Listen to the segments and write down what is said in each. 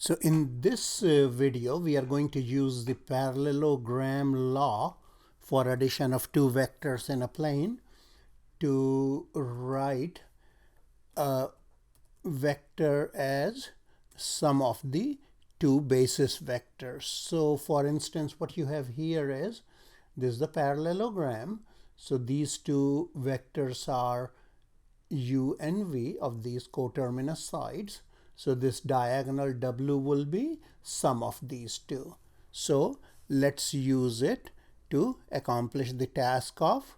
So in this video, we are going to use the parallelogram law for addition of two vectors in a plane to write a vector as sum of the two basis vectors. So for instance, what you have here is, this is the parallelogram. So these two vectors are u and v of these coterminous sides. So this diagonal w will be sum of these two. So let's use it to accomplish the task of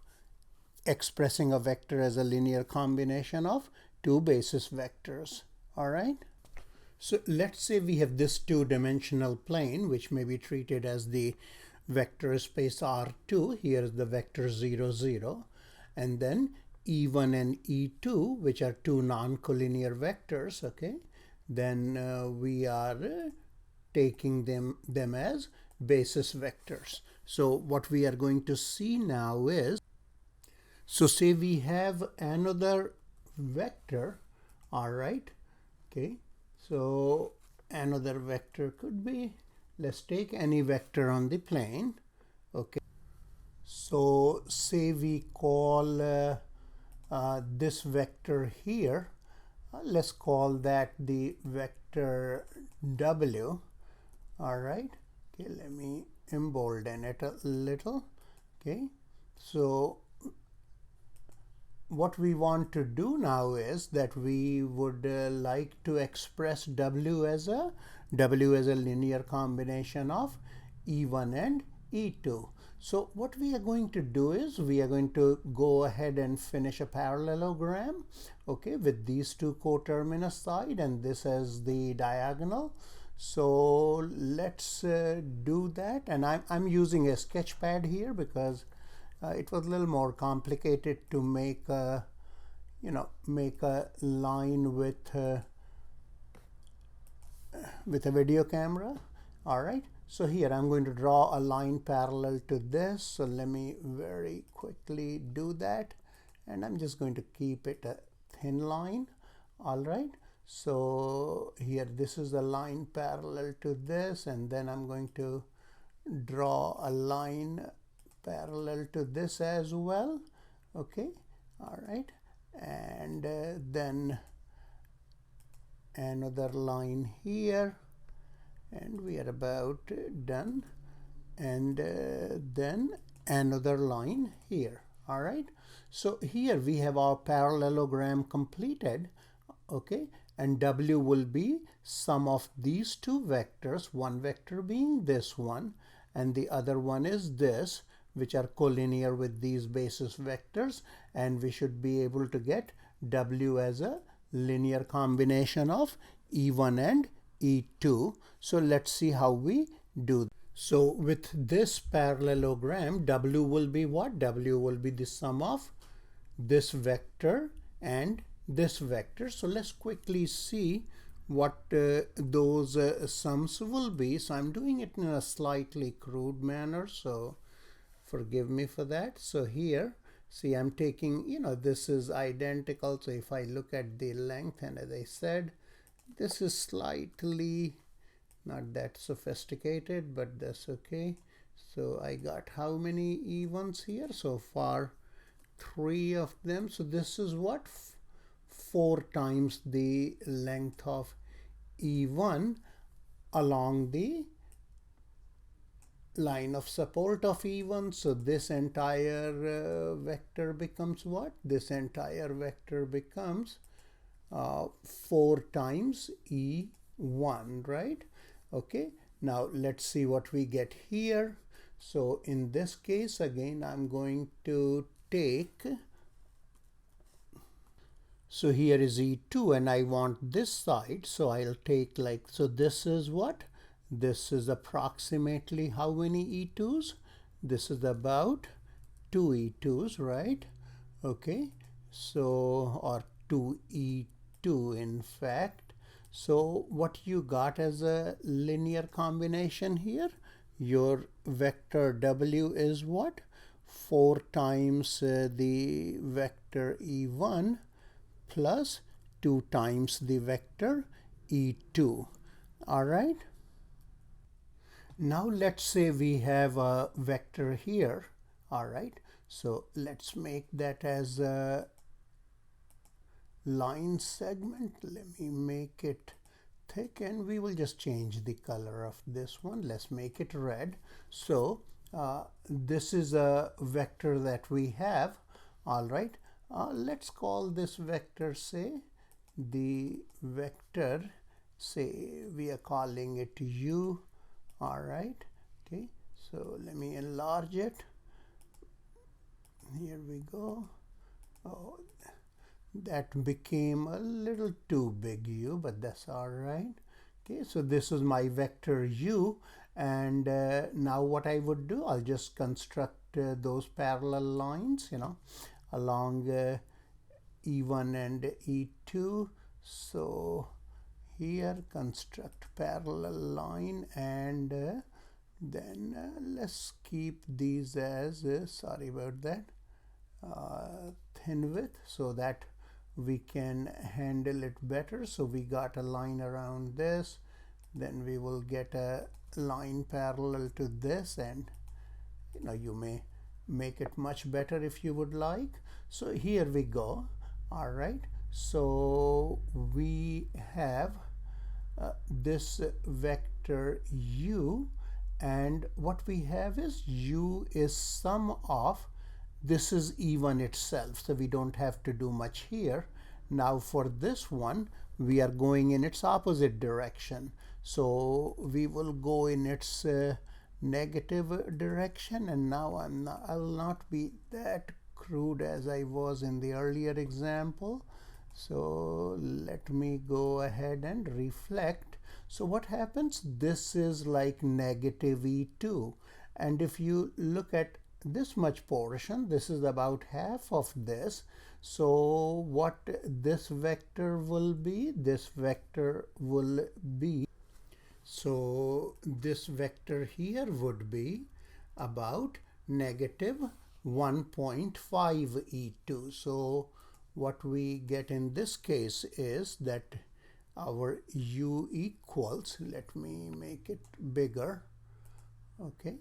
expressing a vector as a linear combination of two basis vectors. All right. So let's say we have this two-dimensional plane, which may be treated as the vector space R2. Here is the vector 0, 0. And then E1 and E2, which are two non-collinear vectors, okay? Then we are taking them as basis vectors. So what we are going to see now is, so say we have another vector, all right, okay? So another vector could be, let's take any vector on the plane, okay? So say we call this vector here, let's call that the vector W, all right? Okay, let me embolden it a little, okay? So what we want to do now is that we would like to express W as a linear combination of E1 and E2. So what we are going to do is we are going to go ahead and finish a parallelogram, okay, with these two coterminous side and this as the diagonal. So let's do that, and I'm using a sketch pad here because it was a little more complicated to make a, make a line with a video camera. All right. So here I'm going to draw a line parallel to this. So let me very quickly do that. And I'm just going to keep it a thin line. All right. So here, this is the line parallel to this. And then I'm going to draw a line parallel to this as well. Okay. All right. And then another line here. And we are about done, and then another line here. All right, so here we have our parallelogram completed, okay, and W will be sum of these two vectors, one vector being this one and the other one is this, which are collinear with these basis vectors, and we should be able to get W as a linear combination of E1 and E2. So let's see how we do. So with this parallelogram, W will be what? W will be the sum of this vector and this vector. So let's quickly see what those sums will be. So I'm doing it in a slightly crude manner, so forgive me for that. So here, see, I'm taking, this is identical. So if I look at the length, and as I said, this is slightly not that sophisticated, but that's okay. So I got how many E1s here? So far, 3 of them. So this is what? 4 times the length of E1 along the line of support of E1. So this entire vector becomes what? This entire vector becomes 4 times E1, right? Okay, now let's see what we get here. So in this case, again, I'm going to take, so here is E2 and I want this side, so I'll take like, so this is what? This is approximately how many E2s? This is about 2 E2s, right? Okay, so, or 2E2 in fact. So what you got as a linear combination here? Your vector W is what? 4 times the vector E1 plus 2 times the vector E2. All right. Now let's say we have a vector here. All right. So let's make that as a line segment. Let me make it thick, and we will just change the color of this one. Let's make it red. So this is a vector that we have. All right. Let's call this vector, say, the vector, say we are calling it u. All right. Okay. So let me enlarge it. Here we go. Oh, that became a little too big u, but that's all right. Okay, so this is my vector u, and now what I would do, I'll just construct those parallel lines, along E1 and E2. So here construct parallel line, and then let's keep these as sorry about that, thin width, so that we can handle it better. So we got a line around this, then we will get a line parallel to this, and you may make it much better if you would like. So here we go. All right, so we have this vector u, and what we have is u is sum of, this is E1 itself, so we don't have to do much here. Now for this one, we are going in its opposite direction, so we will go in its negative direction. And now I'll not be that crude as I was in the earlier example. So let me go ahead and reflect. So what happens? This is like negative E2. And if you look at this much portion, this is about half of this. So what this vector will be? This vector will be, so this vector here would be about negative 1.5 E2. So what we get in this case is that our u equals, let me make it bigger. Okay,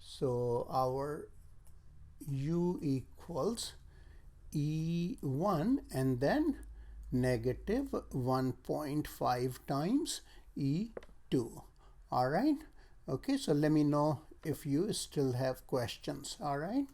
so our u equals E1 and then negative 1.5 times E2. All right. Okay, so let me know if you still have questions. All right.